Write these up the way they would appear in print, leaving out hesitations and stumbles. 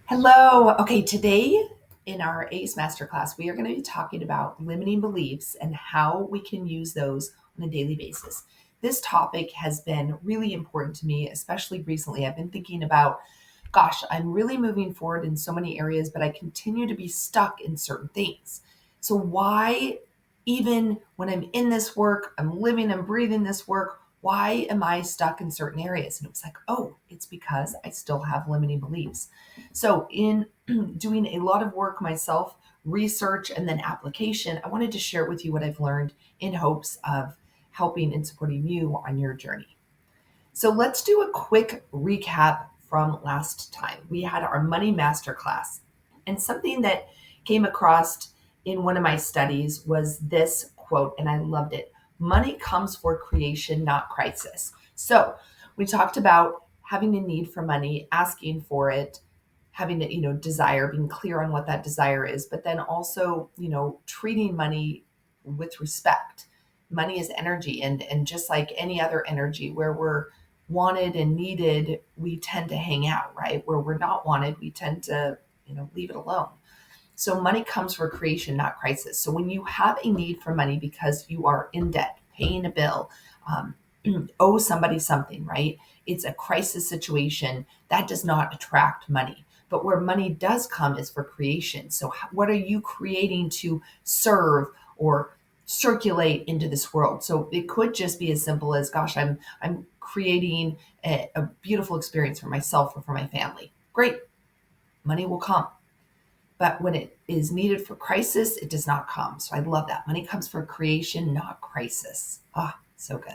Hello. Okay, today in our ACE Masterclass, we are going to be talking about limiting beliefs and how we can use those on a daily basis. This topic has been really important to me, especially recently. I've been thinking about, gosh, I'm really moving forward in so many areas, but I continue to be stuck in certain things. So, why, even when I'm in this work, I'm living and breathing this work, why am I stuck in certain areas? And it was like, oh, it's because I still have limiting beliefs. So, in doing a lot of work myself, research, and then application, I wanted to share with you what I've learned in hopes of helping and supporting you on your journey. So, let's do a quick recap from last time. We had our money masterclass, and something that came across in one of my studies was this quote, and I loved it: money comes for creation, not crisis. So, we talked about having a need for money, asking for it, having a desire, being clear on what that desire is, but then also treating money with respect. Money is energy, and just like any other energy, where we're wanted and needed, we tend to hang out, right? Where we're not wanted, we tend to leave it alone. So money comes for creation, not crisis. So when you have a need for money because you are in debt, paying a bill, um, owe somebody something, right? It's a crisis situation that does not attract money. But where money does come is for creation. So what are you creating to serve or circulate into this world? So it could just be as simple as, gosh, I'm creating a beautiful experience for myself or for my family. Great, money will come. But when it is needed for crisis, it does not come. So I love that. Money comes for creation, not crisis. Ah, so good.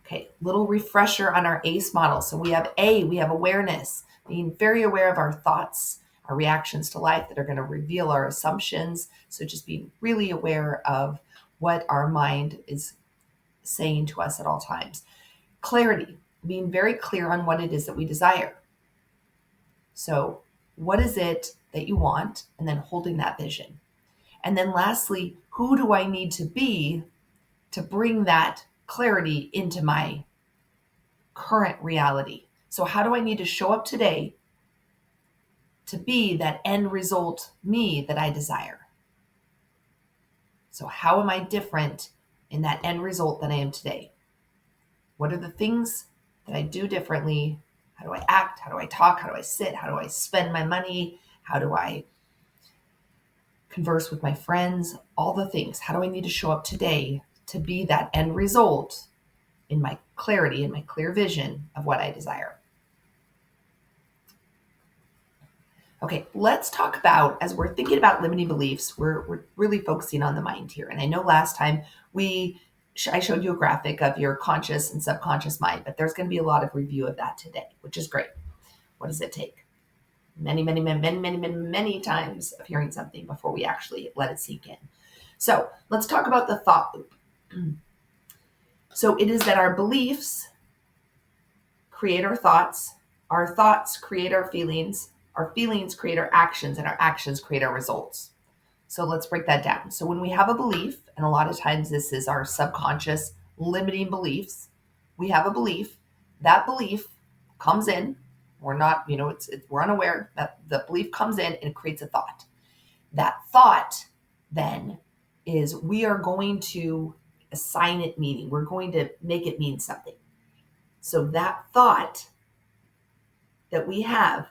Okay, little refresher on our ACE model. So we have awareness, being very aware of our thoughts, our reactions to life that are going to reveal our assumptions. So just being really aware of what our mind is saying to us at all times. Clarity, being very clear on what it is that we desire. So, what is it that you want? And then holding that vision. And then lastly, who do I need to be to bring that clarity into my current reality? So, how do I need to show up today to be that end result me that I desire? So, how am I different in that end result that I am today? What are the things that I do differently? How do I act? How do I talk? How do I sit? How do I spend my money? How do I converse with my friends? All the things. How do I need to show up today to be that end result in my clarity, in my clear vision of what I desire? Okay, let's talk about, as we're thinking about limiting beliefs, we're really focusing on the mind here. And I know last time I showed you a graphic of your conscious and subconscious mind, but there's going to be a lot of review of that today, which is great. What does it take? Many times of hearing something before we actually let it sink in. So let's talk about the thought loop. So it is that our beliefs create our thoughts create our feelings create our actions, and our actions create our results. So let's break that down. So when we have a belief, and a lot of times this is our subconscious limiting beliefs, we have a belief, that belief comes in, we're not, we're unaware that the belief comes in and it creates a thought. That thought then is we are going to assign it meaning. We're going to make it mean something. So that thought that we have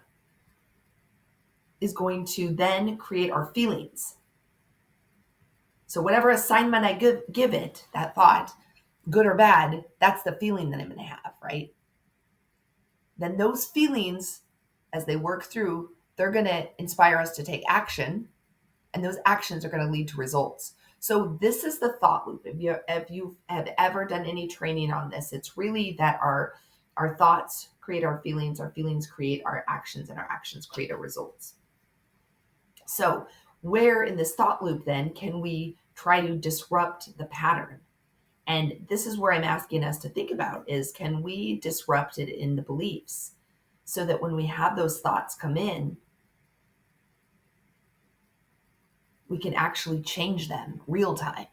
is going to then create our feelings. So whatever assignment I give it, that thought, good or bad, that's the feeling that I'm going to have, right? Then those feelings, as they work through, they're going to inspire us to take action, and those actions are going to lead to results. So this is the thought loop. If you have ever done any training on this, it's really that our thoughts create our feelings create our actions, and our actions create our results. So where in this thought loop then can we try to disrupt the pattern? And this is where I'm asking us to think about is, can we disrupt it in the beliefs so that when we have those thoughts come in, we can actually change them real time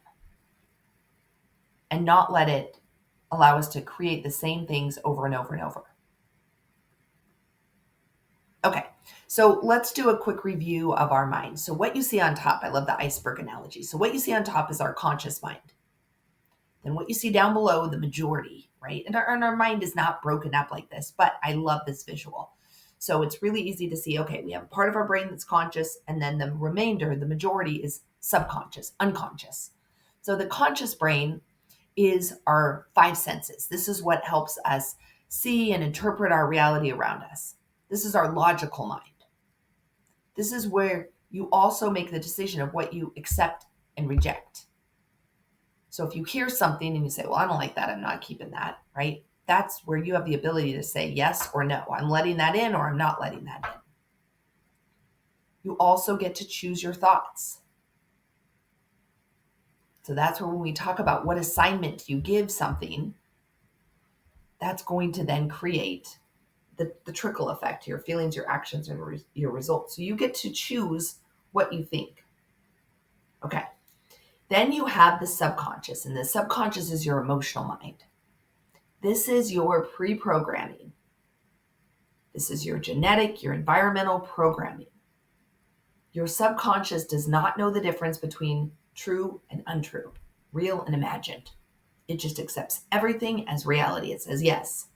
and not let it allow us to create the same things over and over and over. So let's do a quick review of our mind. So what you see on top, I love the iceberg analogy. So what you see on top is our conscious mind. Then what you see down below, the majority, right? And our mind is not broken up like this, but I love this visual. So it's really easy to see, okay, we have a part of our brain that's conscious, and then the remainder, the majority, is subconscious, unconscious. So the conscious brain is our five senses. This is what helps us see and interpret our reality around us. This is our logical mind. This is where you also make the decision of what you accept and reject. So if you hear something and you say, well, I don't like that, I'm not keeping that, right? That's where you have the ability to say yes or no. I'm letting that in or I'm not letting that in. You also get to choose your thoughts. So that's where when we talk about what assignment you give something, that's going to then create the trickle effect, your feelings, your actions, and your results. So you get to choose what you think. Okay. Then you have the subconscious, and the subconscious is your emotional mind. This is your pre-programming. This is your genetic, your environmental programming. Your subconscious does not know the difference between true and untrue, real and imagined. It just accepts everything as reality. It says yes.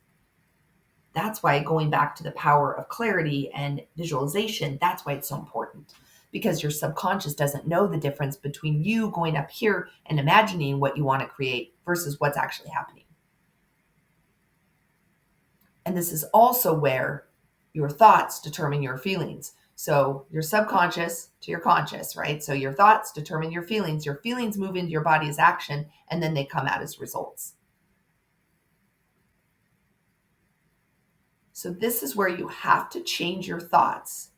That's why, going back to the power of clarity and visualization, that's why it's so important. Because your subconscious doesn't know the difference between you going up here and imagining what you want to create versus what's actually happening. And this is also where your thoughts determine your feelings. So your subconscious to your conscious, right? So your thoughts determine your feelings. Your feelings move into your body as action, and then they come out as results. So this is where you have to change your thoughts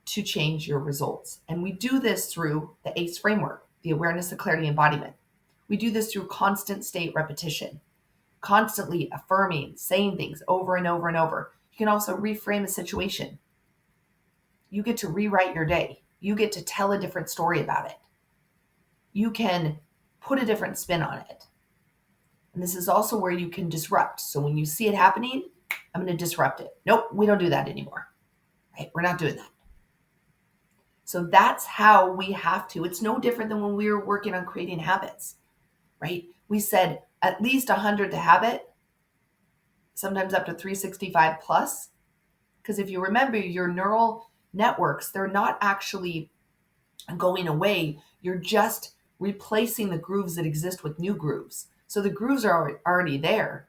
to change your results. And we do this through the ACE framework, the awareness of clarity embodiment. We do this through constant state repetition, constantly affirming, saying things over and over and over. You can also reframe a situation. You get to rewrite your day. You get to tell a different story about it. You can put a different spin on it. And this is also where you can disrupt. So when you see it happening, I'm going to disrupt it. Nope, we don't do that anymore. Right? We're not doing that. So that's how we have to. It's no different than when we were working on creating habits, right? We said at least 100 to habit, sometimes up to 365 plus. Because if you remember, your neural networks, they're not actually going away. You're just replacing the grooves that exist with new grooves. So the grooves are already there.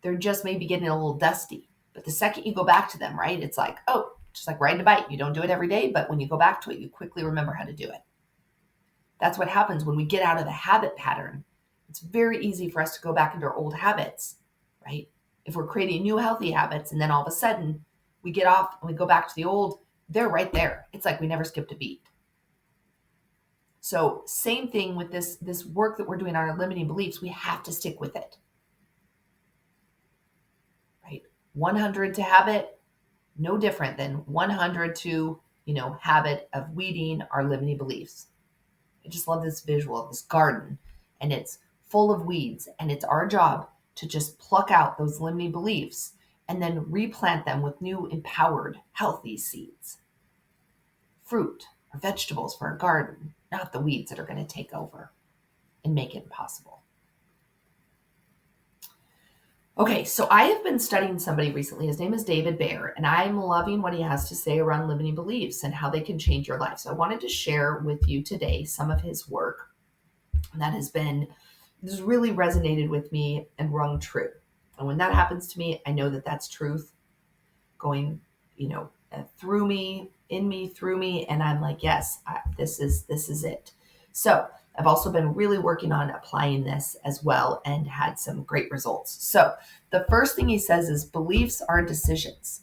They're just maybe getting a little dusty. But the second you go back to them, right, it's like, oh, just like riding a bike. You don't do it every day, but when you go back to it, you quickly remember how to do it. That's what happens when we get out of the habit pattern. It's very easy for us to go back into our old habits, right? If we're creating new healthy habits and then all of a sudden we get off and we go back to the old, they're right there. It's like we never skipped a beat. So same thing with this work that we're doing on our limiting beliefs. We have to stick with it, right? 100 to habit, no different than 100 to, habit of weeding our limiting beliefs. I just love this visual of this garden, and it's full of weeds, and it's our job to just pluck out those limiting beliefs and then replant them with new empowered, healthy seeds. Fruit or vegetables for our garden, not the weeds that are going to take over and make it impossible. Okay, so I have been studying somebody recently. His name is David Bayer, and I'm loving what he has to say around limiting beliefs and how they can change your life. So I wanted to share with you today some of his work that has really resonated with me and rung true. And when that happens to me, I know that that's truth going, through me, in me, through me. And I'm like, yes, this is it. So I've also been really working on applying this as well and had some great results. So the first thing he says is beliefs are decisions.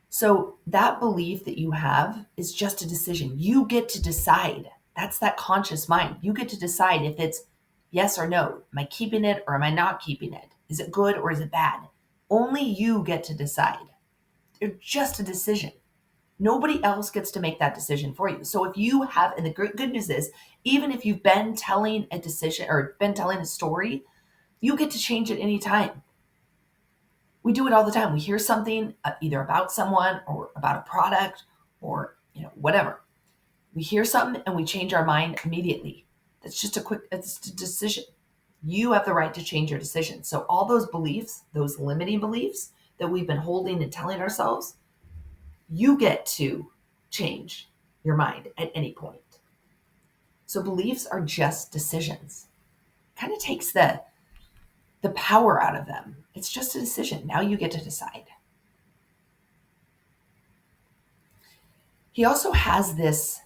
So that belief that you have is just a decision. You get to decide. That's that conscious mind. You get to decide if it's yes or no. Am I keeping it or am I not keeping it? Is it good or is it bad? Only you get to decide. It's just a decision. Nobody else gets to make that decision for you. So if you have, and the good news is, even if you've been telling a decision or been telling a story, you get to change it anytime. We do it all the time. We hear something either about someone or about a product or whatever. We hear something and we change our mind immediately. It's a decision. You have the right to change your decision. So all those beliefs, those limiting beliefs that we've been holding and telling ourselves, you get to change your mind at any point. So beliefs are just decisions. Kind of takes the power out of them. It's just a decision. Now you get to decide. He also has this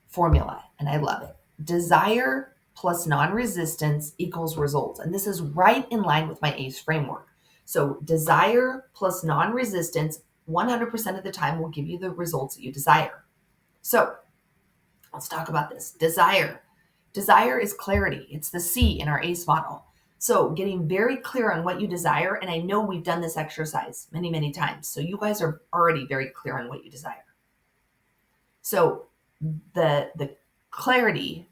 formula, and I love it. Desire plus non-resistance equals results. And this is right in line with my ACE framework. So desire plus non-resistance 100% of the time will give you the results that you desire. So let's talk about this. Desire. Desire is clarity. It's the C in our ACE model. So getting very clear on what you desire, and I know we've done this exercise many, many times. So you guys are already very clear on what you desire. So the clarity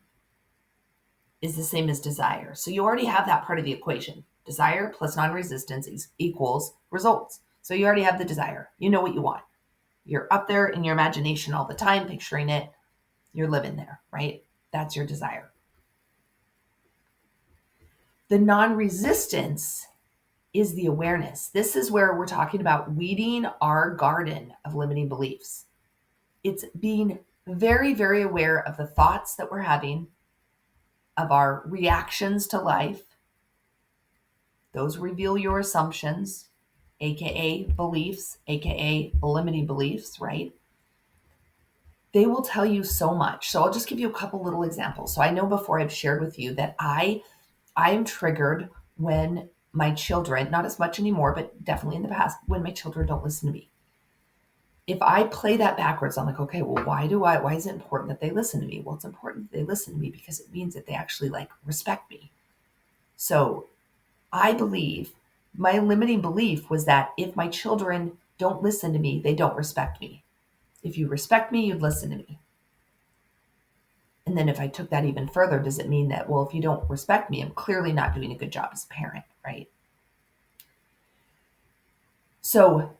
is the same as desire. So you already have that part of the equation. Desire plus non-resistance equals results. So you already have the desire. You know what you want. You're up there in your imagination all the time, picturing it. You're living there, right? That's your desire. The non-resistance is the awareness. This is where we're talking about weeding our garden of limiting beliefs. It's being very, very aware of the thoughts that we're having, of our reactions to life. Those reveal your assumptions, aka beliefs, aka limiting beliefs, right? They will tell you so much. So I'll just give you a couple little examples. So I know before I've shared with you that I am triggered when my children, not as much anymore, but definitely in the past, when my children don't listen to me. If I play that backwards, I'm like, okay, well, why is it important that they listen to me? Well, it's important that they listen to me because it means that they actually respect me. So I believe my limiting belief was that if my children don't listen to me, they don't respect me. If you respect me, you'd listen to me. And then if I took that even further, does it mean that, well, if you don't respect me, I'm clearly not doing a good job as a parent, right? So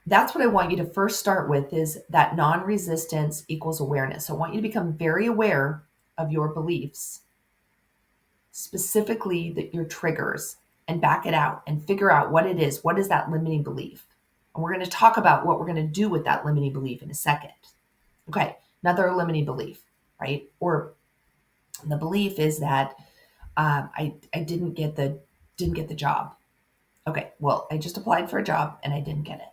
that's what I want you to first start with, is that non-resistance equals awareness. So I want you to become very aware of your beliefs, specifically your triggers, and back it out and figure out what it is. What is that limiting belief? And we're going to talk about what we're going to do with that limiting belief in a second. Okay, another limiting belief, right? Or the belief is that I didn't get the job. Okay, well, I just applied for a job and I didn't get it.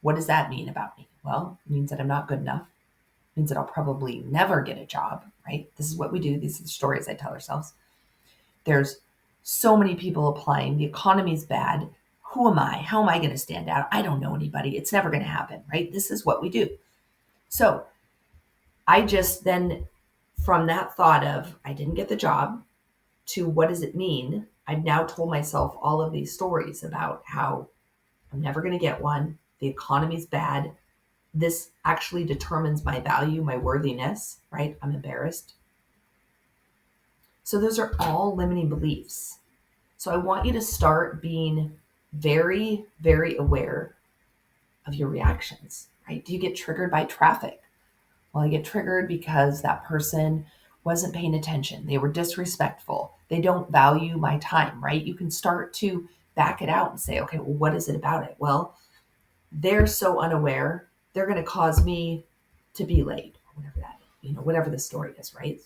What does that mean about me? Well, it means that I'm not good enough. It means that I'll probably never get a job, right? This is what we do. These are the stories I tell ourselves. There's so many people applying. The economy's bad. Who am I? How am I going to stand out? I don't know anybody. It's never going to happen, right? This is what we do. So I just then, from that thought of I didn't get the job to what does it mean? I've now told myself all of these stories about how I'm never going to get one. The economy's bad. This actually determines my value, my worthiness, right? I'm embarrassed. So those are all limiting beliefs. So I want you to start being very, very aware of your reactions, right? Do you get triggered by traffic? Well, I get triggered because that person wasn't paying attention. They were disrespectful. They don't value my time, right? You can start to back it out and say, okay, well, what is it about it? Well, they're so unaware, they're going to cause me to be late, or whatever that, whatever the story is, right?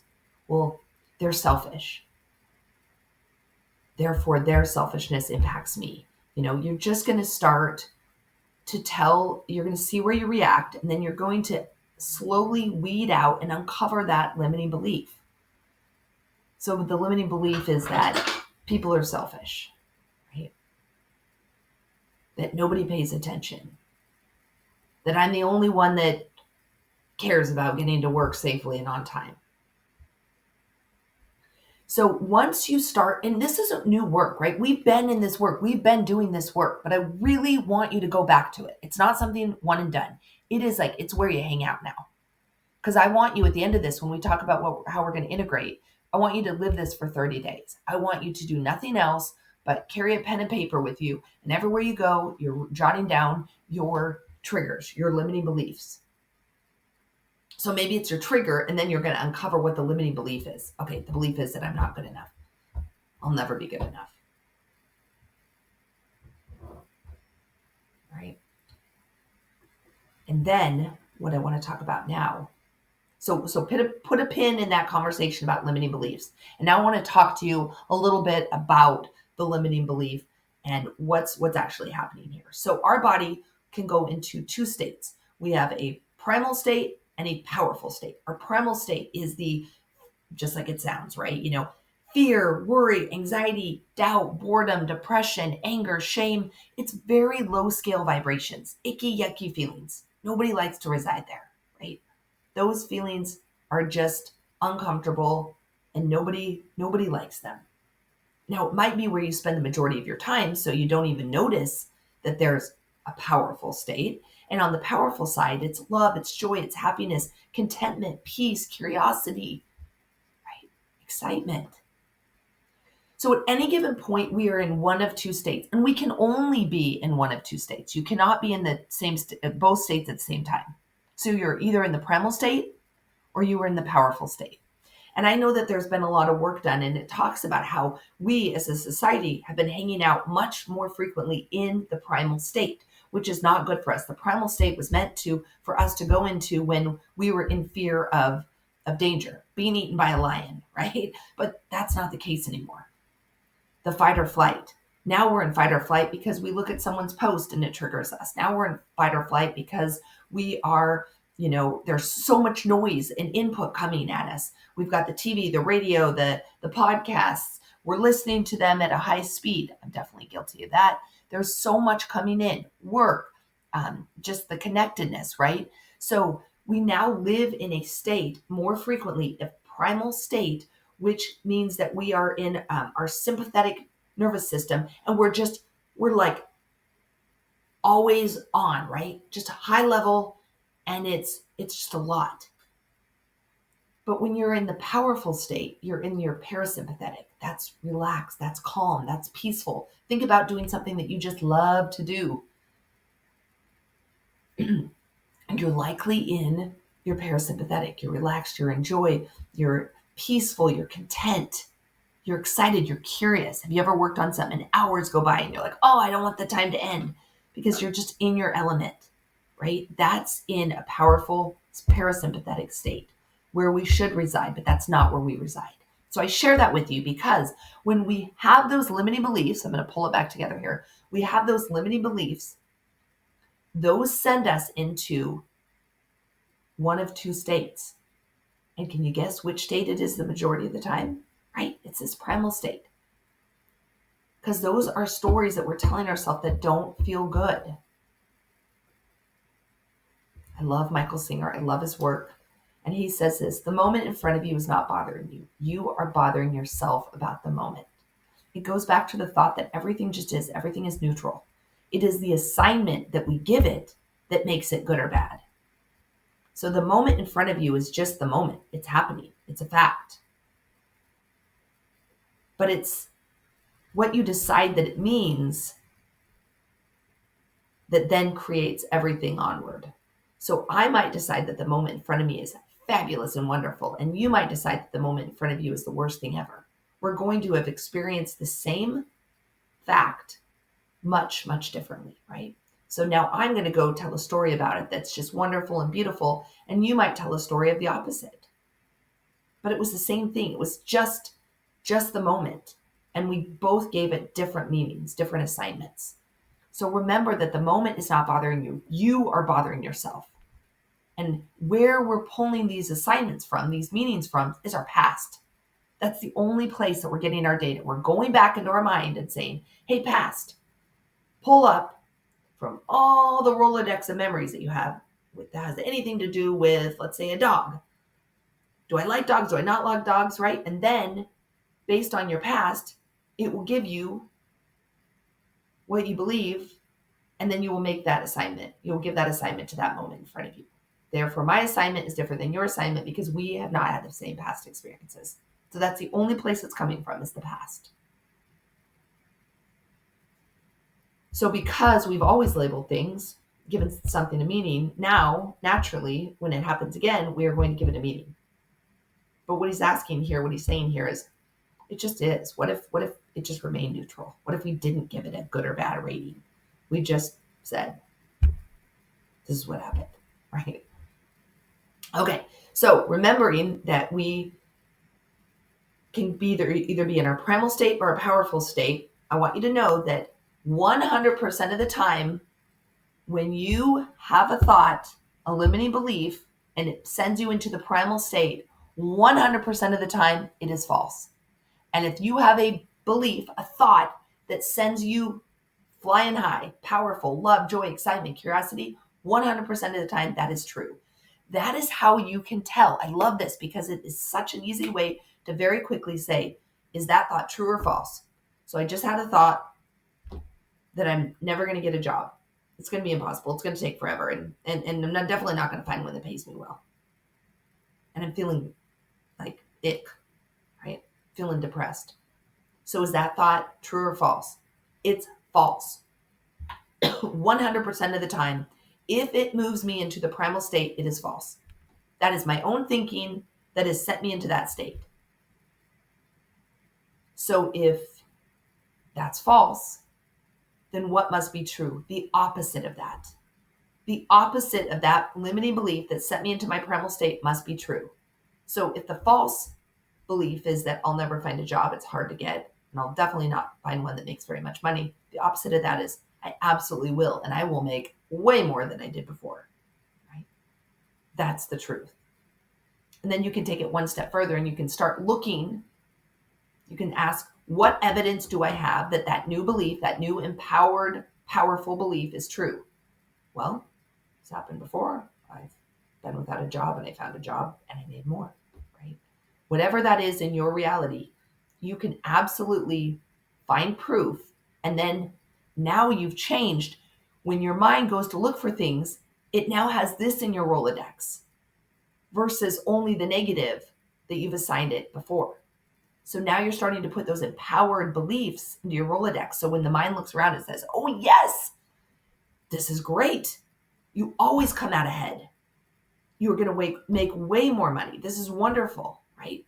Well, they're selfish. Therefore, their selfishness impacts me. You're just going to start you're going to see where you react, and then you're going to slowly weed out and uncover that limiting belief. So the limiting belief is that people are selfish, right? That nobody pays attention. That I'm the only one that cares about getting to work safely and on time. So once you start, and this isn't new work, right? We've been in this work. We've been doing this work, but I really want you to go back to it. It's not something one and done. It is it's where you hang out now. Because I want you at the end of this, when we talk about how we're going to integrate, I want you to live this for 30 days. I want you to do nothing else but carry a pen and paper with you. And everywhere you go, you're jotting down your triggers, your limiting beliefs. So maybe it's your trigger, and then you're going to uncover what the limiting belief is. Okay, the belief is that I'm not good enough. I'll never be good enough. Right? And then what I want to talk about now. So put a pin in that conversation about limiting beliefs. And now I want to talk to you a little bit about the limiting belief and what's actually happening here. So our body can go into two states. We have a primal state and a powerful state. Our primal state is just like it sounds, right? Fear, worry, anxiety, doubt, boredom, depression, anger, shame. It's very low scale vibrations, icky, yucky feelings. Nobody likes to reside there, right? Those feelings are just uncomfortable and nobody likes them. Now, it might be where you spend the majority of your time, so you don't even notice that there's a powerful state. And on the powerful side, it's love, it's joy, it's happiness, contentment, peace, curiosity, right? Excitement. So at any given point, we are in one of two states, and we can only be in one of two states. You cannot be in the both states at the same time. So you're either in the primal state or you were in the powerful state. And I know that there's been a lot of work done, and it talks about how we as a society have been hanging out much more frequently in the primal state, which is not good for us. The primal state was meant for us to go into when we were in fear of danger, being eaten by a lion, right? But that's not the case anymore. The fight or flight. Now we're in fight or flight because we look at someone's post and it triggers us. Now we're in fight or flight because we are, there's so much noise and input coming at us. We've got the TV, the radio, the podcasts. We're listening to them at a high speed. I'm definitely guilty of that. There's so much coming in. Work, just the connectedness, right? So we now live in a state more frequently, a primal state, which means that we are in our sympathetic nervous system, and we're like always on, right? Just a high level, and it's just a lot. But when you're in the powerful state, you're in your parasympathetic. That's relaxed, that's calm, that's peaceful. Think about doing something that you just love to do. And you're likely in your parasympathetic. You're relaxed, you're enjoy, you're peaceful, you're content, you're excited, you're curious. Have you ever worked on something and hours go by and you're like, oh, I don't want the time to end, because you're just in your element, right? That's in a powerful parasympathetic state where we should reside, but that's not where we reside. So I share that with you because when we have those limiting beliefs, I'm going to pull it back together here. We have those limiting beliefs. Those send us into one of two states. And can you guess which state it is the majority of the time? Right? It's this primal state. Because those are stories that we're telling ourselves that don't feel good. I love Michael Singer. I love his work. And he says this: the moment in front of you is not bothering you. You are bothering yourself about the moment. It goes back to the thought that everything just is. Everything is neutral. It is the assignment that we give it that makes it good or bad. So the moment in front of you is just the moment. It's happening. It's a fact. But it's what you decide that it means that then creates everything onward. So I might decide that the moment in front of me is fabulous and wonderful, and you might decide that the moment in front of you is the worst thing ever. We're going to have experienced the same fact much, much differently, right? So now I'm going to go tell a story about it that's just wonderful and beautiful, and you might tell a story of the opposite. But it was the same thing. It was just the moment, and we both gave it different meanings, different assignments. So remember that the moment is not bothering you. You are bothering yourself. And where we're pulling these assignments from, these meanings from, is our past. That's the only place that we're getting our data. We're going back into our mind and saying, hey, past, pull up from all the Rolodex of memories that you have that has anything to do with, let's say, a dog. Do I like dogs? Do I not like dogs, right? And then, based on your past, it will give you what you believe, and then you will make that assignment. You'll give that assignment to that moment in front of you. Therefore, my assignment is different than your assignment because we have not had the same past experiences. So that's the only place it's coming from, is the past. So because we've always labeled things, given something a meaning, now, naturally, when it happens again, we are going to give it a meaning. But what he's asking here, what he's saying here is, it just is. What if it just remained neutral? What if we didn't give it a good or bad rating? We just said, this is what happened, right? Okay, so remembering that we can be either be in our primal state or a powerful state, I want you to know that 100% of the time, when you have a thought, a limiting belief, and it sends you into the primal state, 100% of the time, it is false. And if you have a belief, a thought that sends you flying high, powerful, love, joy, excitement, curiosity, 100% of the time, that is true. That is how you can tell. I love this because it is such an easy way to very quickly say, is that thought true or false? So I just had a thought that I'm never going to get a job. It's going to be impossible. It's going to take forever. And I'm definitely not going to find one that pays me well. And I'm feeling like ick, right? Feeling depressed. So is that thought true or false? It's false. 100% of the time, if it moves me into the primal state, it is false. That is my own thinking that has set me into that state. So if that's false, then what must be true? The opposite of that. The opposite of that limiting belief that set me into my primal state must be true. So if the false belief is that I'll never find a job, it's hard to get, and I'll definitely not find one that makes very much money, the opposite of that is I absolutely will, and I will make way more than I did before, right? That's the truth. And then you can take it one step further and you can start looking. You can ask, what evidence do I have that that new belief, that new empowered, powerful belief is true? Well, it's happened before. I've been without a job and I found a job and I made more, right? Whatever that is in your reality, you can absolutely find proof. And then now you've changed. When your mind goes to look for things, it now has this in your Rolodex versus only the negative that you've assigned it before. So now you're starting to put those empowered beliefs into your Rolodex. So when the mind looks around, it says, oh, yes, this is great. You always come out ahead. You're going to make way more money. This is wonderful, right?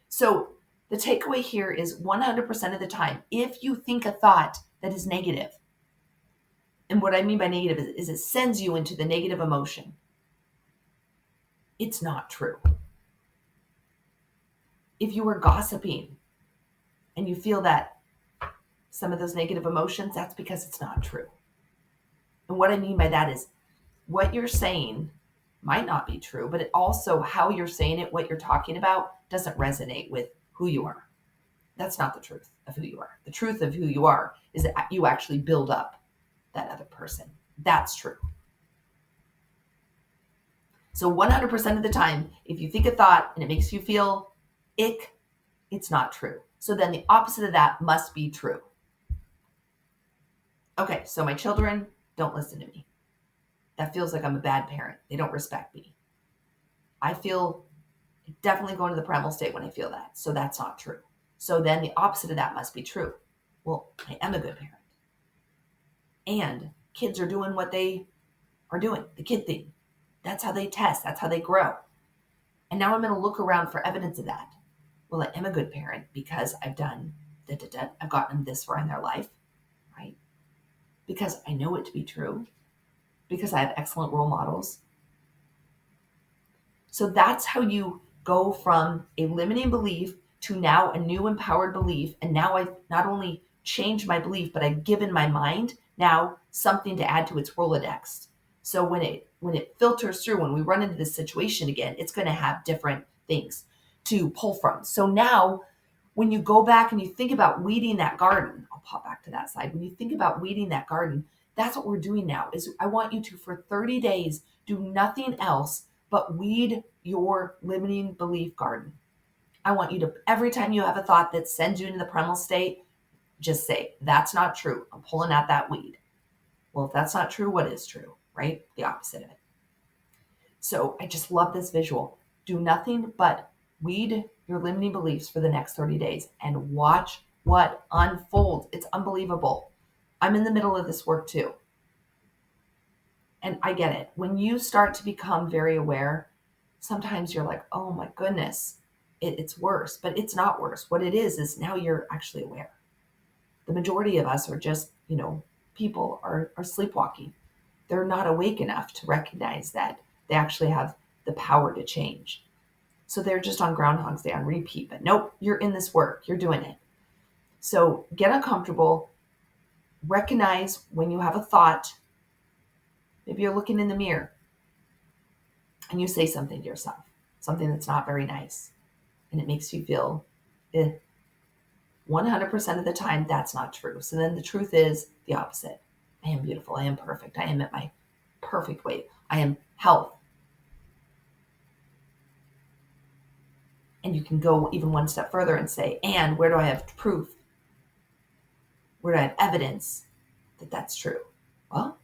So the takeaway here is 100% of the time, if you think a thought that is negative, and what I mean by negative is it sends you into the negative emotion, it's not true. If you were gossiping and you feel that some of those negative emotions, that's because it's not true. And what I mean by that is what you're saying might not be true, but it also how you're saying it, what you're talking about doesn't resonate with who you are. That's not the truth of who you are. The truth of who you are is that you actually build up that other person. That's true. So 100% of the time, if you think a thought and it makes you feel ick, it's not true. So then the opposite of that must be true. Okay, so my children don't listen to me. That feels like I'm a bad parent. They don't respect me. I feel definitely going to the primal state when I feel that. So that's not true. So then the opposite of that must be true. Well, I am a good parent. And kids are doing what they are doing, the kid thing. That's how they test. That's how they grow. And now I'm going to look around for evidence of that. Well, I am a good parent because I've done I've gotten them this far in their life, right? Because I know it to be true. Because I have excellent role models. So that's how you go from a limiting belief to now a new empowered belief. And now I've not only changed my belief, but I've given my mind now something to add to its Rolodex. So when it filters through, when we run into this situation again, it's going to have different things to pull from. So now when you go back and you think about weeding that garden, I'll pop back to that slide. When you think about weeding that garden, that's what we're doing now. Is I want you to, for 30 days, do nothing else but weed your limiting belief garden. I want you to, every time you have a thought that sends you into the primal state, just say, that's not true. I'm pulling out that weed. Well, if that's not true, what is true, right? The opposite of it. So I just love this visual. Do nothing but weed your limiting beliefs for the next 30 days and watch what unfolds. It's unbelievable. I'm in the middle of this work too. And I get it. When you start to become very aware, sometimes you're like, oh my goodness, it's worse. But it's not worse. What it is now you're actually aware. The majority of us are just, people are sleepwalking. They're not awake enough to recognize that they actually have the power to change. So they're just on Groundhog's Day on repeat. But nope, you're in this work. You're doing it. So get uncomfortable. Recognize when you have a thought. Maybe you're looking in the mirror and you say something to yourself, something that's not very nice, and it makes you feel 100% of the time, that's not true. So then the truth is the opposite. I am beautiful. I am perfect. I am at my perfect weight. I am health. And you can go even one step further and say, and where do I have proof? Where do I have evidence that that's true? Well,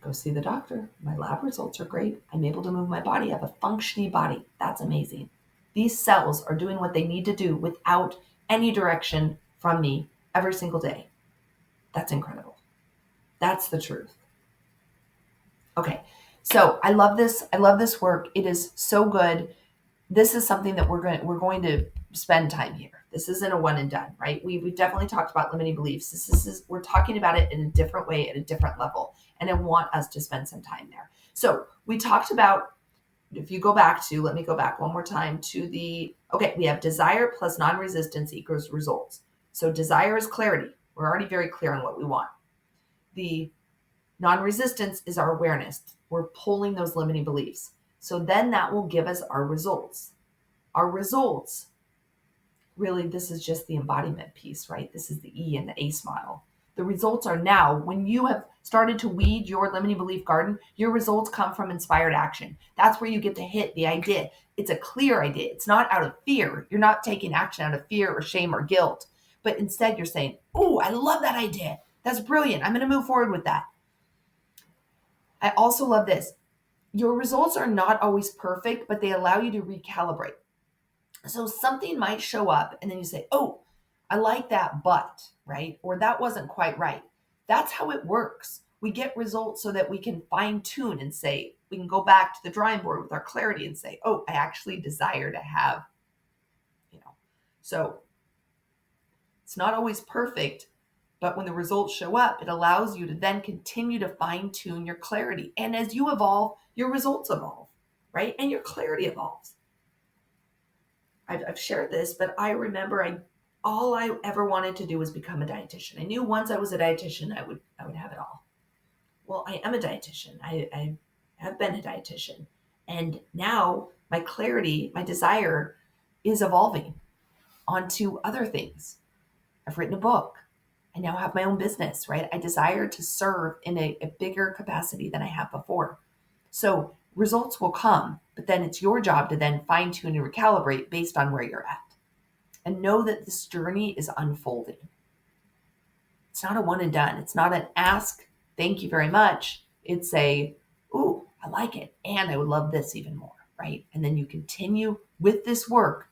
go see the doctor. My lab results are great. I'm able to move my body. I have a functioning body. That's amazing. These cells are doing what they need to do without any direction from me every single day. That's incredible. That's the truth. Okay. So I love this. I love this work. It is so good. This is something that we're going to spend time here. This isn't a one and done, right? We've definitely talked about limiting beliefs. This is we're talking about it in a different way at a different level, and I want us to spend some time there. So we talked about, if you go back to, let me go back one more time to we have desire plus non-resistance equals results. So desire is clarity. We're already very clear on what we want. The non-resistance is our awareness. We're pulling those limiting beliefs. So then that will give us our results. Our results, really, this is just the embodiment piece, right? This is the E in the ACE model. The results are now, when you have started to weed your limiting belief garden, your results come from inspired action. That's where you get to hit the idea. It's a clear idea. It's not out of fear. You're not taking action out of fear or shame or guilt, but instead you're saying, oh, I love that idea. That's brilliant. I'm going to move forward with that. I also love this. Your results are not always perfect, but they allow you to recalibrate. So something might show up and then you say, oh, I like that, but, right? Or that wasn't quite right. That's how it works. We get results so that we can fine tune and say, we can go back to the drawing board with our clarity and say, oh, I actually desire to have, So it's not always perfect, but when the results show up, it allows you to then continue to fine tune your clarity. And as you evolve, your results evolve, right? And your clarity evolves. I've shared this, but I remember all I ever wanted to do was become a dietitian. I knew once I was a dietitian, I would have it all. Well, I am a dietitian. I have been a dietitian. And now my clarity, my desire is evolving onto other things. I've written a book. I now have my own business, right? I desire to serve in a bigger capacity than I have before. So results will come, but then it's your job to then fine tune and recalibrate based on where you're at. And know that this journey is unfolding. It's not a one and done. It's not an ask, thank you very much. It's a, ooh, I like it. And I would love this even more, right? And then you continue with this work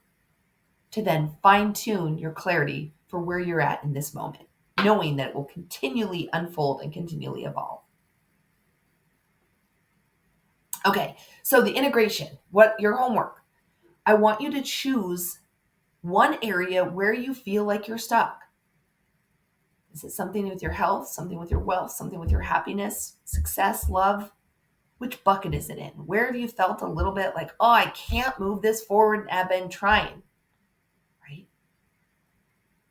to then fine tune your clarity for where you're at in this moment, knowing that it will continually unfold and continually evolve. Okay, so the integration, your homework. I want you to choose one area where you feel like you're stuck. Is it something with your health, something with your wealth, something with your happiness, success, love? Which bucket is it in? Where have you felt a little bit like, oh, I can't move this forward and I've been trying, right?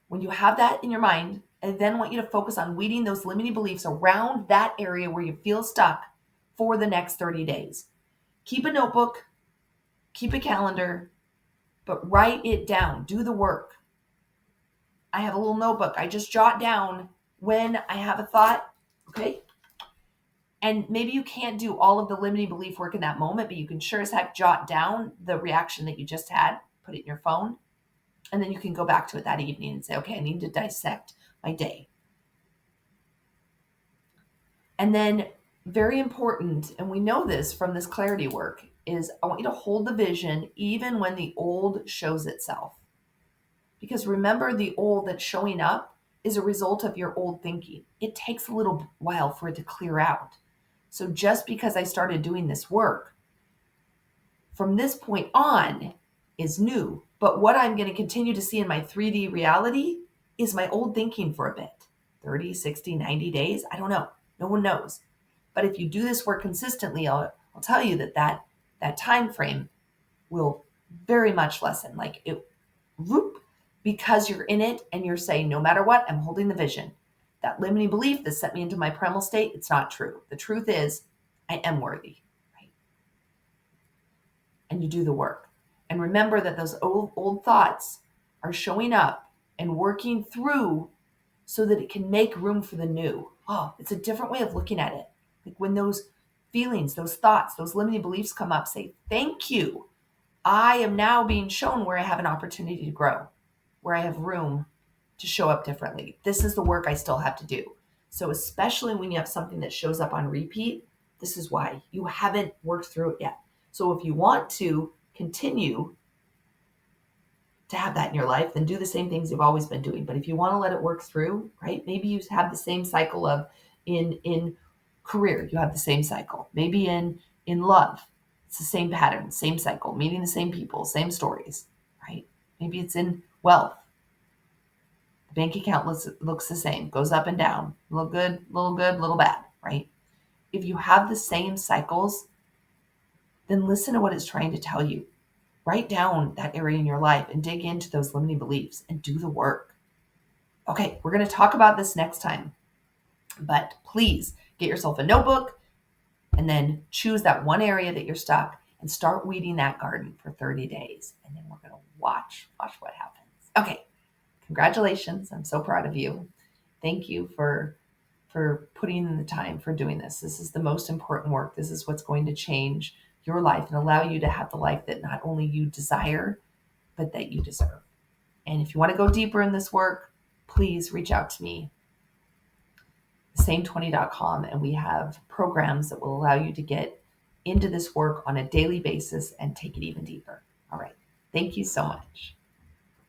When you have that in your mind, I then want you to focus on weeding those limiting beliefs around that area where you feel stuck for the next 30 days. Keep a notebook, keep a calendar, but write it down. Do the work. I have a little notebook. I just jot down when I have a thought, okay? And maybe you can't do all of the limiting belief work in that moment, but you can sure as heck jot down the reaction that you just had, put it in your phone, and then you can go back to it that evening and say, okay, I need to dissect my day. And then very important, and we know this from this clarity work, is I want you to hold the vision even when the old shows itself. Because remember, the old that's showing up is a result of your old thinking. It takes a little while for it to clear out. So just because I started doing this work, from this point on is new. But what I'm going to continue to see in my 3D reality is my old thinking for a bit. 30, 60, 90 days, I don't know. No one knows. But if you do this work consistently, I'll tell you that time frame will very much lessen. Like it, whoop, because you're in it and you're saying, no matter what, I'm holding the vision. That limiting belief that set me into my primal state, it's not true. The truth is, I am worthy, right? And you do the work. And remember that those old thoughts are showing up and working through so that it can make room for the new. Oh, it's a different way of looking at it. Like when those feelings, those thoughts, those limiting beliefs come up, say, thank you. I am now being shown where I have an opportunity to grow, where I have room to show up differently. This is the work I still have to do. So, especially when you have something that shows up on repeat, this is why you haven't worked through it yet. So, if you want to continue to have that in your life, then do the same things you've always been doing. But if you want to let it work through, right? Maybe you have the same cycle of in career, you have the same cycle. Maybe in love, it's the same pattern, same cycle, meeting the same people, same stories, right? Maybe it's in wealth. The bank account looks the same, goes up and down, a little good, little bad, right? If you have the same cycles, then listen to what it's trying to tell you. Write down that area in your life and dig into those limiting beliefs and do the work. Okay, we're going to talk about this next time, but please get yourself a notebook and then choose that one area that you're stuck and start weeding that garden for 30 days. And then we're going to watch what happens. Okay, congratulations. I'm so proud of you. Thank you for putting in the time for doing this. This is the most important work. This is what's going to change your life and allow you to have the life that not only you desire, but that you deserve. And if you want to go deeper in this work, please reach out to me, same20.com, and we have programs that will allow you to get into this work on a daily basis and take it even deeper. All right. Thank you so much.